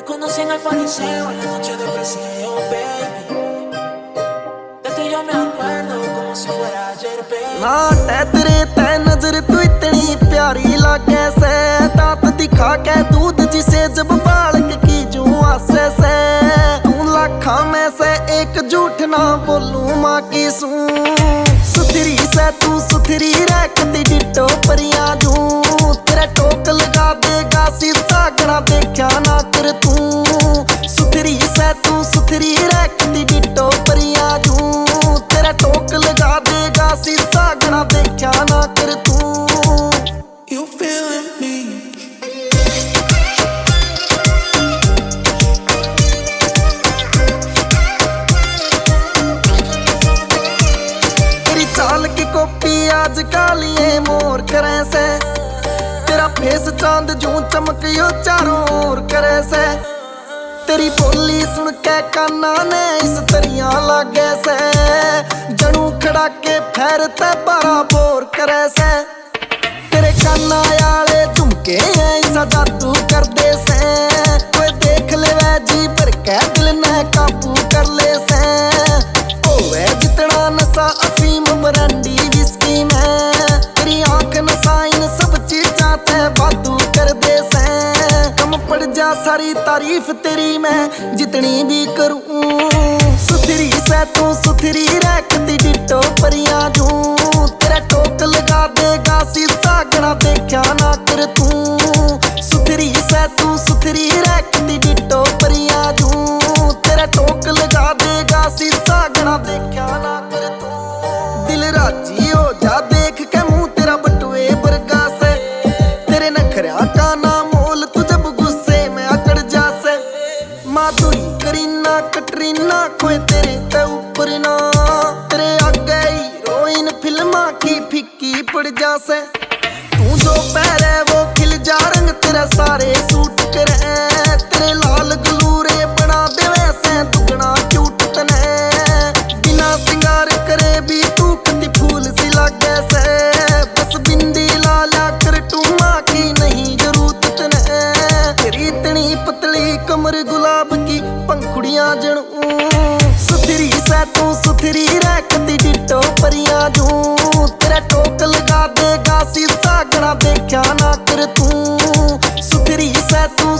conocen al pariseo en la noche de presión, baby. De ti yo me acuerdo como si fuera ayer, baby. ना तेरे ते नजर तू इतनी प्यारी लागे से, दांत दिखा के दूध जिसे जब बालक की जुआ से तू लाखा में से एक झूठ ना बोलूं माँ की सुथरी से तू सुथरी रखती डिटो परियां जू, तेरा टोक लगा देगा शीशा गड़ा देखा ना कर तू। सुथरी से तू सुथरी रखती डिटो परियां जू, तेरा टोक लगा देगा शीशा गड़ा देखा ना कर तू। You feeling me? तेरी चाल की कॉपी आज कालिए मोर करे से, तेरा फेस चांद जू चमकियो चारों ओर करे से। तेरी बोली सुन के काना ने इस तरिया लागे से, जणू खड़ा के फेरते बारा बोर करे से। तेरे काना आले झुमके ऐसा जादू कर दे से, कोई देख ले वै जी भर के दिल ने काबू कर ले से। ओए जितना नशा अफीम ब्रांडी विस्की में, तेरी आंख नशा इन सब चीज़ां ते वादू कर दे से। कम पड़ जा सारी तारीफ तेरी मैं जितनी भी करूं, सुथरी से तू सुथरी रखती डिटो परियां जू, तेरा टोक लगा देगा शीशा गड़ा देखा ना कर तू। सुथरी से तू सुथरी रखती डिटो परियां जू, तेरा टोक लगा देगा शीशा गड़ा देखा ना कर तू। दिल राजी हो जा देख के मुंह तेरा बटुए बरगा से, तेरे नखरा का ना मोल तू जब गुस्से में अकड़ जा से। माधुरी करीना कटरीना कोई तेरे ते ऊपर ना, तेरे आगे हीरोइन फिल्मा की फीकी पड़ जा से। तू जो पहरे वो खिल जा रंग तेरे सारे सूट करे, तेरे लाल गलूरे बना दे वैसे दुगना क्यूट तने। बिना सिंगार करे भी तू कति फूल सी लागे से, बस बिंदी लाला कर टूमा की नहीं जरूरत तने। तेरी इतनी पतली कमर गुलाब की पंखुड़ियां जणू, सुथरी से तू सुथरी रखती डिटो परियां जू, तेरा टोक लगा देगा शीशा गड़ा देखा ना कर तू। सुथरी से तू